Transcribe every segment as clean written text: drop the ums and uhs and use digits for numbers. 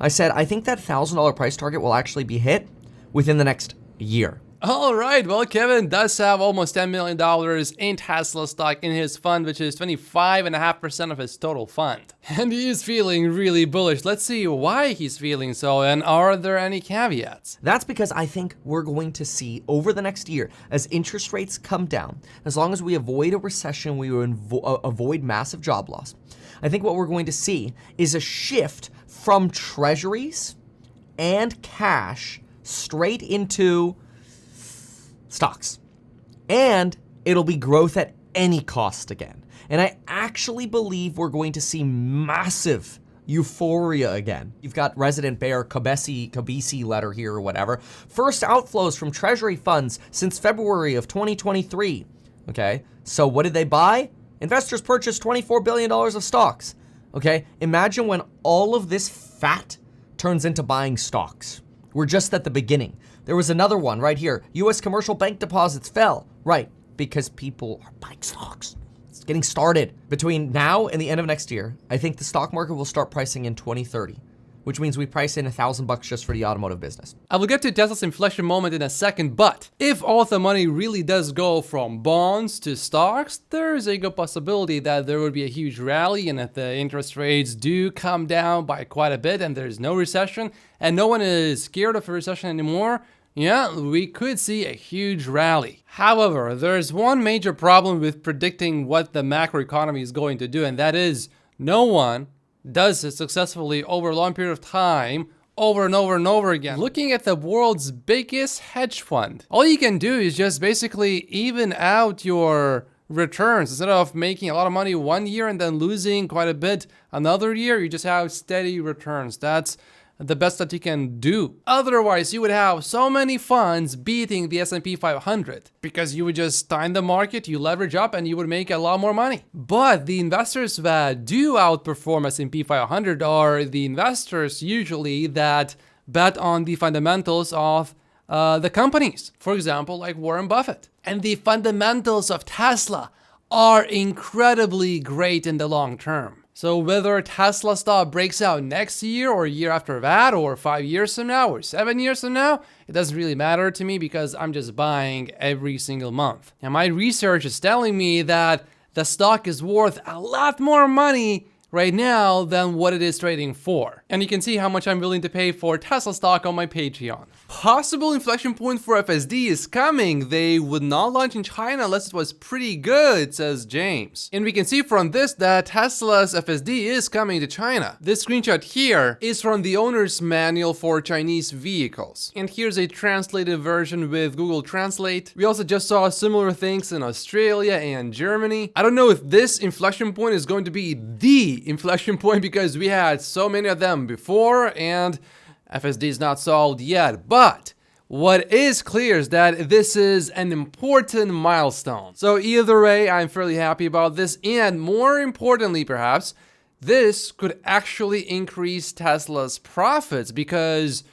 I said, I think that $1,000 price target will actually be hit within the next year. All right, well, Kevin does have almost $10 million in Tesla stock in his fund, which is 25.5% of his total fund. And he is feeling really bullish. Let's see why he's feeling so, and are there any caveats? That's because I think we're going to see over the next year, as interest rates come down, as long as we avoid a recession, we avoid massive job loss. I think what we're going to see is a shift from treasuries and cash straight into stocks. And it'll be growth at any cost again. And I actually believe we're going to see massive euphoria again. You've got Resident Bear Kabisi letter here or whatever. First outflows from treasury funds since February of 2023. Okay, so what did they buy? Investors purchased $24 billion of stocks. Okay, imagine when all of this fat turns into buying stocks. We're just at the beginning. There was another one right here. U.S. commercial bank deposits fell. Right, because people are buying stocks. It's getting started. Between now and the end of next year, I think the stock market will start pricing in 2030, which means we price in $1,000 just for the automotive business. I will get to Tesla's inflection moment in a second, but if all the money really does go from bonds to stocks, there's a good possibility that there would be a huge rally, and if the interest rates do come down by quite a bit and there's no recession and no one is scared of a recession anymore, yeah, we could see a huge rally. However, there's one major problem with predicting what the macroeconomy is going to do, and that is no one does it successfully over a long period of time, over and over and over again. Looking at the world's biggest hedge fund, all you can do is just basically even out your returns. Instead of making a lot of money one year and then losing quite a bit another year, you just have steady returns. That's the best that you can do. Otherwise, you would have so many funds beating the S&P 500 because you would just time the market, you leverage up, and you would make a lot more money. But the investors that do outperform S&P 500 are the investors usually that bet on the fundamentals of the companies. For example, like Warren Buffett. And the fundamentals of Tesla are incredibly great in the long term. So whether Tesla stock breaks out next year or year after that or 5 years from now or 7 years from now, it doesn't really matter to me because I'm just buying every single month. And my research is telling me that the stock is worth a lot more money right now than what it is trading for. And you can see how much I'm willing to pay for Tesla stock on my Patreon. Possible inflection point for FSD is coming. They would not launch in China unless it was pretty good, says James. And we can see from this that Tesla's FSD is coming to China. This screenshot here is from the owner's manual for Chinese vehicles. And here's a translated version with Google Translate. We also just saw similar things in Australia and Germany. I don't know if this inflection point is going to be the inflection point because we had so many of them before and FSD is not solved yet, but what is clear is that this is an important milestone. So either way, I'm fairly happy about this, and more importantly perhaps, this could actually increase Tesla's profits because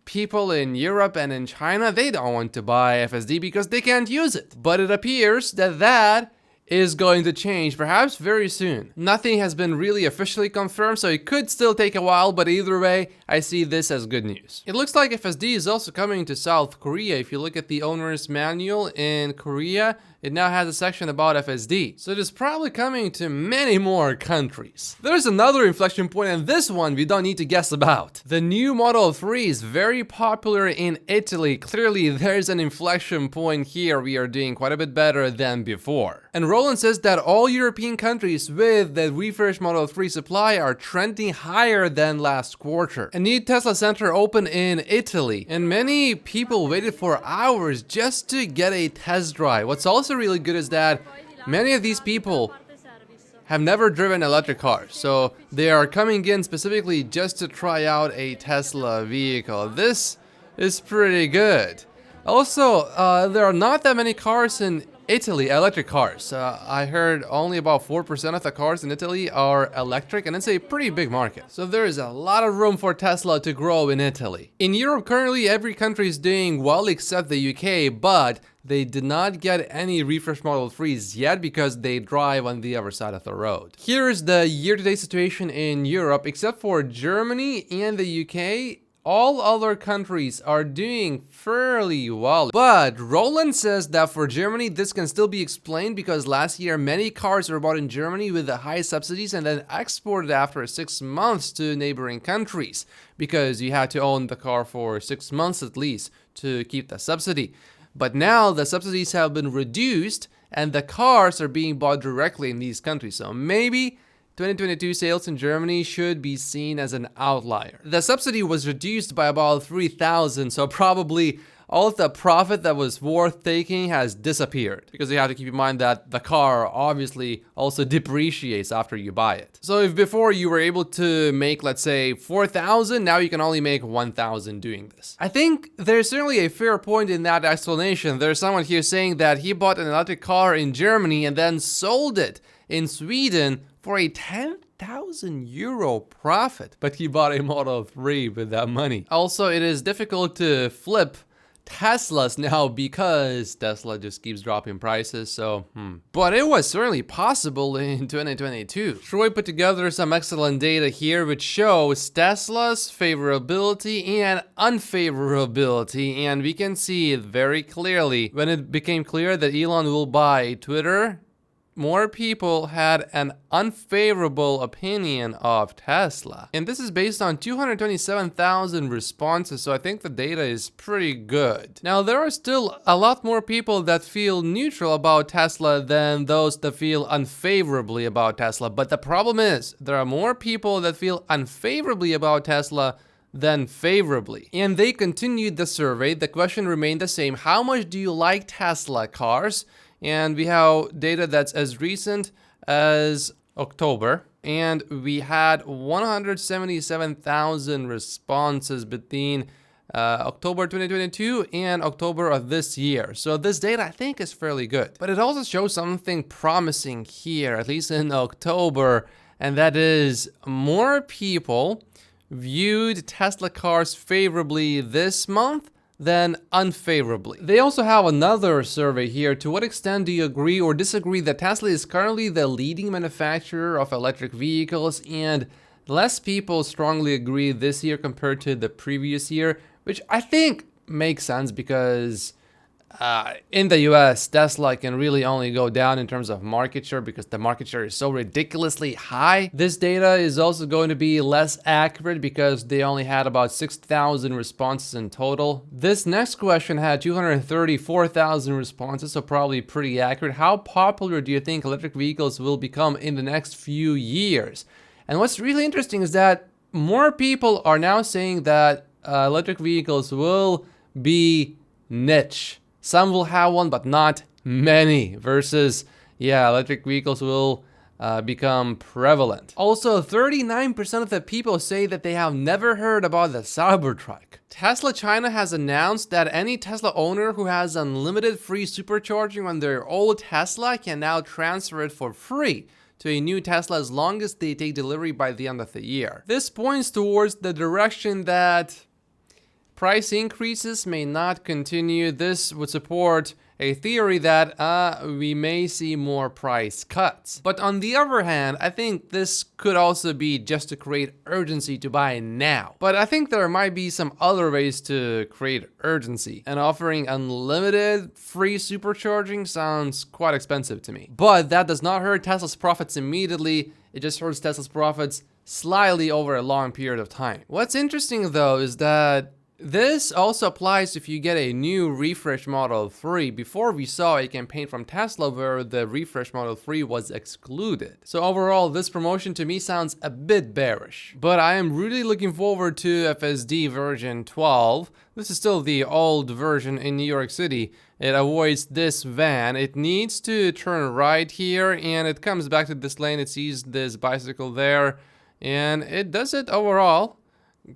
people in Europe and in China, they don't want to buy FSD because they can't use it. But it appears that that is going to change perhaps very soon. Nothing has been really officially confirmed, so it could still take a while, but either way, I see this as good news. It looks like FSD is also coming to South Korea. If you look at the owner's manual in Korea, it now has a section about FSD. So it is probably coming to many more countries. There's another inflection point, and this one we don't need to guess about. The new Model 3 is very popular in Italy. Clearly, there's an inflection point here. We are doing quite a bit better than before. And Roland says that all European countries with the refurbished Model 3 supply are trending higher than last quarter. A new Tesla center opened in Italy, and many people waited for hours just to get a test drive. What's also really good is that many of these people have never driven electric cars, so they are coming in specifically just to try out a Tesla vehicle. This is pretty good. Also, there are not that many cars in Italy, electric cars. I heard only about 4% of the cars in Italy are electric, and it's a pretty big market. So there is a lot of room for Tesla to grow in Italy. In Europe, currently, every country is doing well except the UK, but they did not get any refresh Model 3s yet because they drive on the other side of the road. Here's the year-to-date situation in Europe. Except for Germany and the UK, all other countries are doing fairly well. But Roland says that for Germany, this can still be explained because last year, many cars were bought in Germany with the high subsidies and then exported after 6 months to neighboring countries because you had to own the car for 6 months at least to keep the subsidy. But now the subsidies have been reduced and the cars are being bought directly in these countries. So maybe 2022 sales in Germany should be seen as an outlier. The subsidy was reduced by about 3,000, so probably all of the profit that was worth taking has disappeared. Because you have to keep in mind that the car obviously also depreciates after you buy it. So if before you were able to make, let's say, 4,000, now you can only make 1,000 doing this. I think there's certainly a fair point in that explanation. There's someone here saying that he bought an electric car in Germany and then sold it in Sweden for a 10,000 euro profit, but he bought a Model 3 with that money. Also, it is difficult to flip Teslas now because Tesla just keeps dropping prices, so But it was certainly possible in 2022. Troy put together some excellent data here which shows Tesla's favorability and unfavorability, and we can see it very clearly. When it became clear that Elon will buy Twitter, more people had an unfavorable opinion of Tesla. And this is based on 227,000 responses, so I think the data is pretty good. Now, there are still a lot more people that feel neutral about Tesla than those that feel unfavorably about Tesla. But the problem is, there are more people that feel unfavorably about Tesla than favorably. And they continued the survey. The question remained the same. How much do you like Tesla cars? And we have data that's as recent as October. And we had 177,000 responses between October 2022 and October of this year. So this data I think is fairly good. But it also shows something promising here, at least in October. And that is more people viewed Tesla cars favorably this month than unfavorably. They also have another survey here. To what extent do you agree or disagree that Tesla is currently the leading manufacturer of electric vehicles? And less people strongly agree this year compared to the previous year, which I think makes sense because in the US, Tesla can really only go down in terms of market share because the market share is so ridiculously high. This data is also going to be less accurate because they only had about 6,000 responses in total. This next question had 234,000 responses, so probably pretty accurate. How popular do you think electric vehicles will become in the next few years? And what's really interesting is that more people are now saying that electric vehicles will be niche. Some will have one, but not many, versus, yeah, electric vehicles will become prevalent. Also, 39% of the people say that they have never heard about the Cybertruck. Tesla China has announced that any Tesla owner who has unlimited free supercharging on their old Tesla can now transfer it for free to a new Tesla as long as they take delivery by the end of the year. This points towards the direction that price increases may not continue. This would support a theory that we may see more price cuts. But on the other hand, I think this could also be just to create urgency to buy now. But I think there might be some other ways to create urgency. And offering unlimited free supercharging sounds quite expensive to me. But that does not hurt Tesla's profits immediately. It just hurts Tesla's profits slightly over a long period of time. What's interesting though is that this also applies if you get a new refresh Model 3. Before we saw a campaign from Tesla where the refresh Model 3 was excluded. So overall, this promotion to me sounds a bit bearish. But I am really looking forward to FSD version 12. This is still the old version in New York City. It avoids this van. It needs to turn right here and it comes back to this lane. It sees this bicycle there and it does it overall.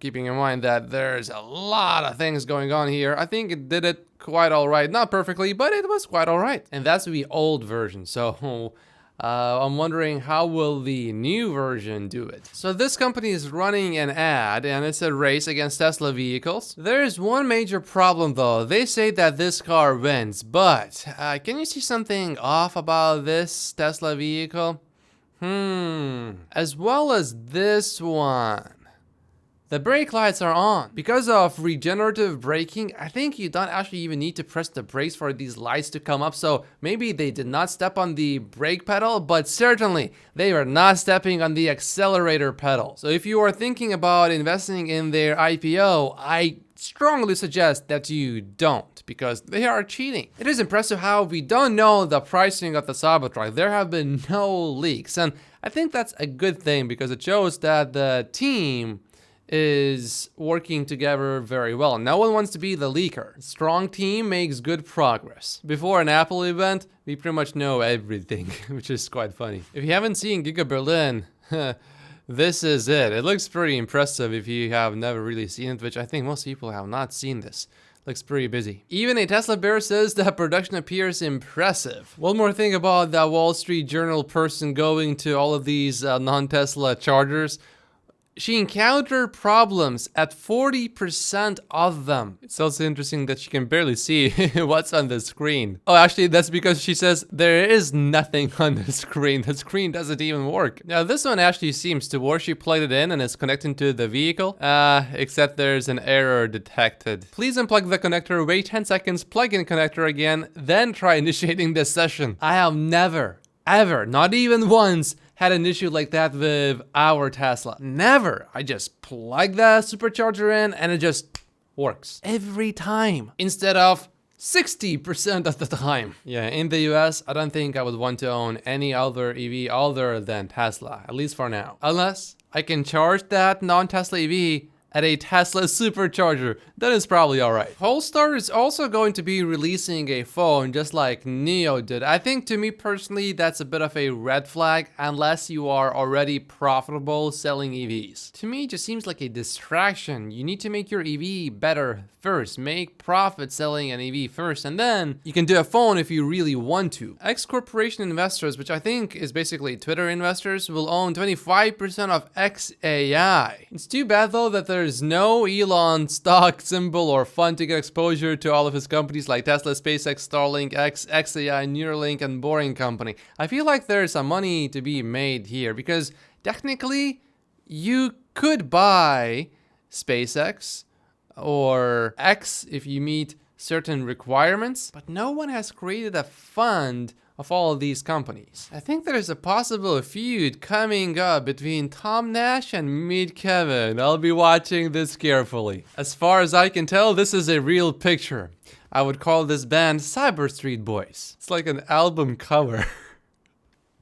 keeping in mind that there's a lot of things going on here, I think it did it quite all right. Not perfectly, but it was quite all right. And that's the old version. So I'm wondering how will the new version do it. So this company is running an ad and it's a race against Tesla vehicles. There's one major problem though. They say that this car wins, but can you see something off about this Tesla vehicle? As well as this one. The brake lights are on. Because of regenerative braking, I think you don't actually even need to press the brakes for these lights to come up. So maybe they did not step on the brake pedal, but certainly they are not stepping on the accelerator pedal. So if you are thinking about investing in their IPO, I strongly suggest that you don't, because they are cheating. It is impressive how we don't know the pricing of the Cybertruck. There have been no leaks, and I think that's a good thing because it shows that the team is working together very well. No one wants to be the leaker. Strong team makes good progress. Before an Apple event, we pretty much know everything, which is quite funny. If you haven't seen Giga Berlin, this is it. It looks pretty impressive if you have never really seen it, which I think most people have not seen this. Looks pretty busy. Even a Tesla bear says that production appears impressive. One more thing about that Wall Street Journal person going to all of these non-Tesla chargers. She encountered problems at 40% of them. It's also interesting that she can barely see what's on the screen. Oh, actually, that's because she says there is nothing on the screen. The screen doesn't even work. Now, this one actually seems to work. She plugged it in and it's connecting to the vehicle. Except there's an error detected. Please unplug the connector, wait 10 seconds, plug in connector again, then try initiating this session. I have never, ever, not even once, had an issue like that with our Tesla. Never. I just plug the supercharger in and it just works every time instead of 60% of the time. Yeah, in the US, I don't think I would want to own any other EV other than Tesla, at least for now. Unless I can charge that non-Tesla EV at a Tesla supercharger, then it's probably alright. Polestar is also going to be releasing a phone just like NIO did. I think to me personally, that's a bit of a red flag unless you are already profitable selling EVs. To me, it just seems like a distraction. You need to make your EV better first. Make profit selling an EV first, and then you can do a phone if you really want to. X Corporation investors, which I think is basically Twitter investors, will own 25% of XAI. It's too bad though that there's no Elon stock symbol or fund to get exposure to all of his companies like Tesla, SpaceX, Starlink, XAI, Neuralink, and Boring Company. I feel like there's some money to be made here because technically you could buy SpaceX or X if you meet certain requirements, but no one has created a fund of all of these companies. I think there's a possible feud coming up between Tom Nash and Meet Kevin. I'll be watching this carefully. As far as I can tell, this is a real picture. I would call this band Cyber Street Boys. It's like an album cover.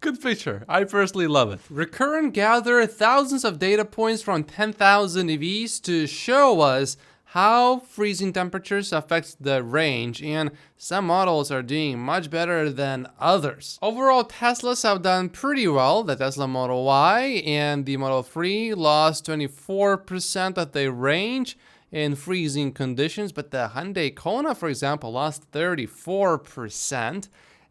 Good picture. I personally love it. Recurrent gathered thousands of data points from 10,000 EVs to show us how freezing temperatures affect the range, and some models are doing much better than others. Overall, Teslas have done pretty well. The Tesla Model Y and the Model 3 lost 24% of their range in freezing conditions, but the Hyundai Kona, for example, lost 34%,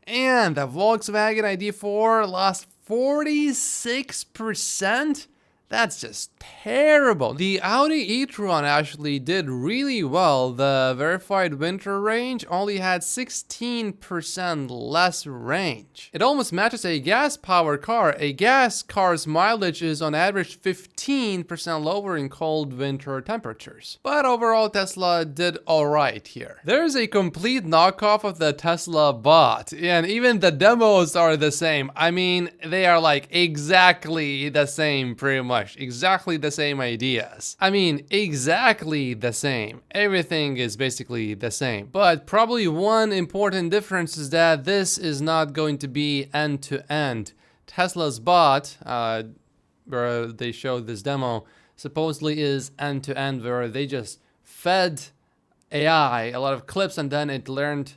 and the Volkswagen ID4 lost 46%. That's just terrible. The Audi e-tron actually did really well. The verified winter range only had 16% less range. It almost matches a gas-powered car. A gas car's mileage is on average 15% lower in cold winter temperatures. But overall, Tesla did alright here. There's a complete knockoff of the Tesla bot, and even the demos are the same. I mean, they are like exactly the same pretty much. Exactly the same ideas. I mean, exactly the same. Everything is basically the same. But probably one important difference is that this is not going to be end-to-end. Tesla's bot, where they showed this demo, supposedly is end-to-end, where they just fed AI a lot of clips and then it learned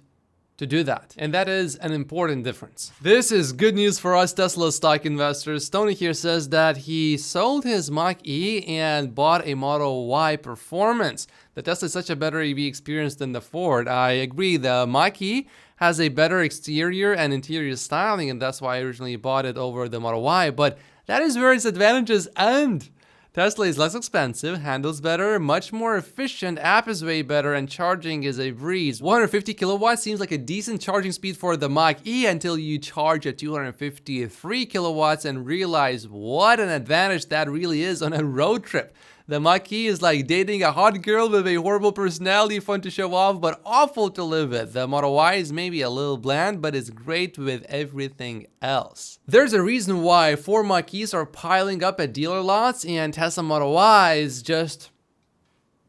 to do that. And that is an important difference. This is good news for us Tesla stock investors. Tony here says that he sold his Mach-E and bought a Model Y Performance. The Tesla is such a better EV experience than the Ford. I agree, the Mach-E has a better exterior and interior styling, and that's why I originally bought it over the Model Y, but that is where its advantages end. Tesla is less expensive, handles better, much more efficient, app is way better, and charging is a breeze. 150 kilowatts seems like a decent charging speed for the Mach-E until you charge at 253 kilowatts and realize what an advantage that really is on a road trip. The Mach-E is like dating a hot girl with a horrible personality, fun to show off, but awful to live with. The Model Y is maybe a little bland, but it's great with everything else. There's a reason why 4 Mach-E's are piling up at dealer lots, and Tesla Model Ys just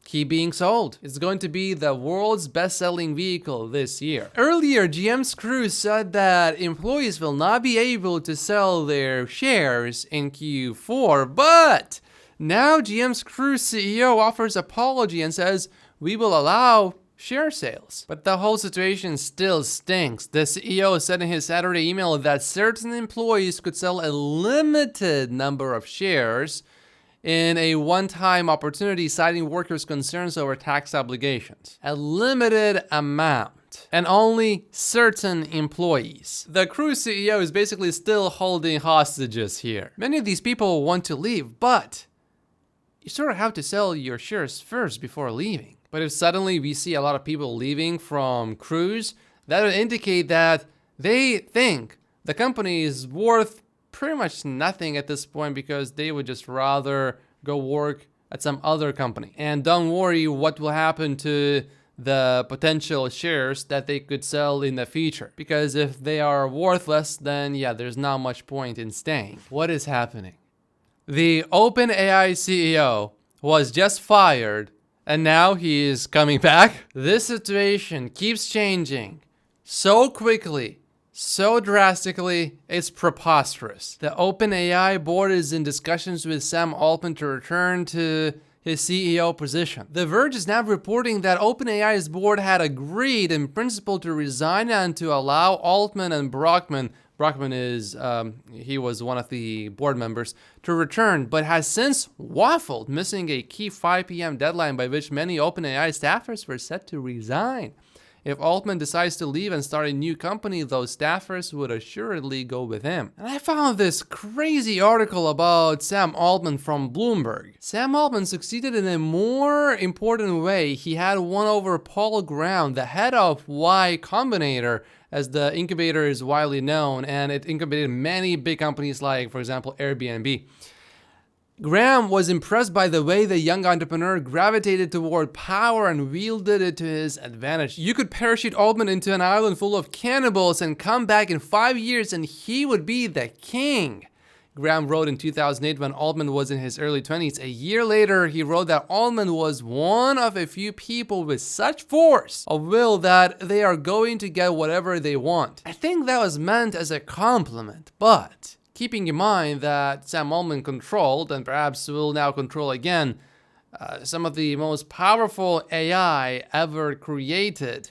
keep being sold. It's going to be the world's best-selling vehicle this year. Earlier, GM's crew said that employees will not be able to sell their shares in Q4, but now GM's Cruise CEO offers apology and says, we will allow share sales. But the whole situation still stinks. The CEO said in his Saturday email that certain employees could sell a limited number of shares in a one-time opportunity, citing workers' concerns over tax obligations. A limited amount. And only certain employees. The Cruise CEO is basically still holding hostages here. Many of these people want to leave, but you sort of have to sell your shares first before leaving. But if suddenly we see a lot of people leaving from Cruise, that would indicate that they think the company is worth pretty much nothing at this point because they would just rather go work at some other company. And don't worry what will happen to the potential shares that they could sell in the future. Because if they are worthless, then yeah, there's not much point in staying. What is happening? The OpenAI CEO was just fired and now he is coming back. This situation keeps changing so quickly, so drastically, it's preposterous. The OpenAI board is in discussions with Sam Altman to return to his CEO position. The Verge is now reporting that OpenAI's board had agreed in principle to resign and to allow Altman and Brockman is, he was one of the board members, to return, but has since waffled, missing a key 5 p.m. deadline by which many OpenAI staffers were set to resign. If Altman decides to leave and start a new company, those staffers would assuredly go with him. And I found this crazy article about Sam Altman from Bloomberg. Sam Altman succeeded in a more important way. He had won over Paul Graham, the head of Y Combinator, as the incubator is widely known, and it incubated many big companies like, for example, Airbnb. Graham was impressed by the way the young entrepreneur gravitated toward power and wielded it to his advantage. You could parachute Altman into an island full of cannibals and come back in 5 years and he would be the king. Graham wrote in 2008 when Altman was in his early 20s. A year later, he wrote that Altman was one of a few people with such force of will that they are going to get whatever they want. I think that was meant as a compliment, but keeping in mind that Sam Altman controlled, and perhaps will now control again, some of the most powerful AI ever created,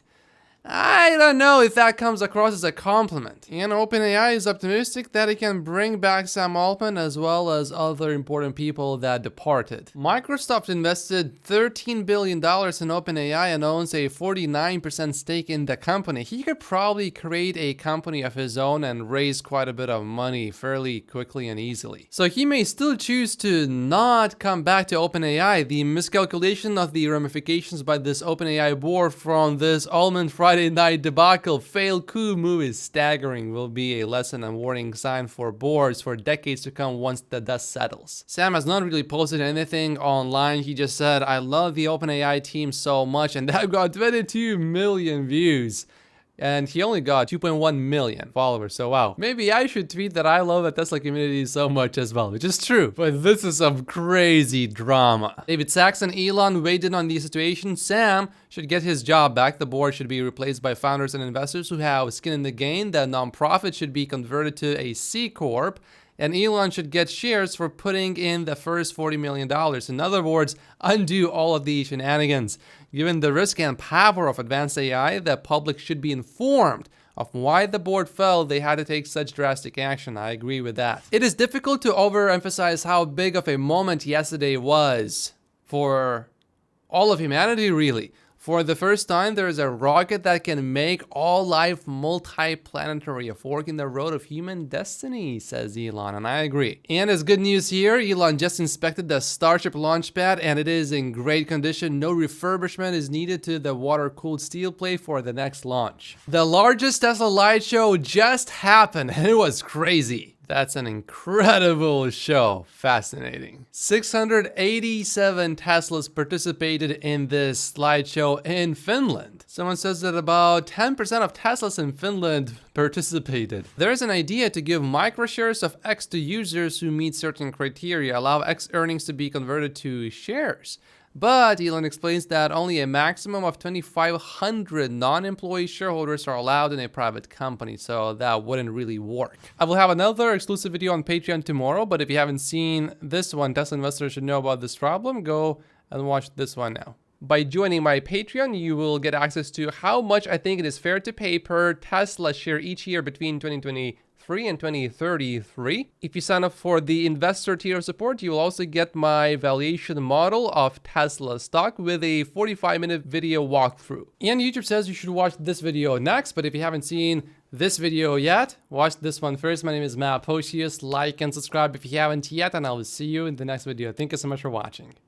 I don't know if that comes across as a compliment. And OpenAI is optimistic that it can bring back Sam Altman as well as other important people that departed. Microsoft invested $13 billion in OpenAI and owns a 49% stake in the company. He could probably create a company of his own and raise quite a bit of money fairly quickly and easily. So he may still choose to not come back to OpenAI. The miscalculation of the ramifications by this OpenAI board from this Altman Friday night debacle failed coup move is staggering, will be a lesson and warning sign for boards for decades to come once the dust settles. Sam has not really posted anything online. He just said, I love the OpenAI team so much, and that got 22 million views. And he only got 2.1 million followers, so wow. Maybe I should tweet that I love the Tesla community so much as well, which is true. But this is some crazy drama. David Sachs and Elon weighed in on the situation. Sam should get his job back. The board should be replaced by founders and investors who have skin in the game. The nonprofit should be converted to a C Corp. and Elon should get shares for putting in the first $40 million. In other words, undo all of these shenanigans. Given the risk and power of advanced AI, the public should be informed of why the board felt they had to take such drastic action. I agree with that. It is difficult to overemphasize how big of a moment yesterday was for all of humanity, really. For the first time, there is a rocket that can make all life multi-planetary, a fork in the road of human destiny, says Elon, and I agree. And as good news here, Elon just inspected the Starship launch pad and it is in great condition. No refurbishment is needed to the water-cooled steel plate for the next launch. The largest Tesla light show just happened and it was crazy. That's an incredible show. Fascinating. 687 Teslas participated in this slideshow in Finland. Someone says that about 10% of Teslas in Finland participated. There is an idea to give microshares of X to users who meet certain criteria, allow X earnings to be converted to shares. But Elon explains that only a maximum of 2,500 non-employee shareholders are allowed in a private company, so that wouldn't really work. I will have another exclusive video on Patreon tomorrow, but if you haven't seen this one, Tesla investors should know about this problem, go and watch this one now. By joining my Patreon, you will get access to how much I think it is fair to pay per Tesla share each year between 2023 and 2033. If you sign up for the investor tier of support, you will also get my valuation model of Tesla stock with a 45-minute video walkthrough. And YouTube says you should watch this video next, but if you haven't seen this video yet, watch this one first. My name is Matt Posius. Like and subscribe if you haven't yet, and I will see you in the next video. Thank you so much for watching.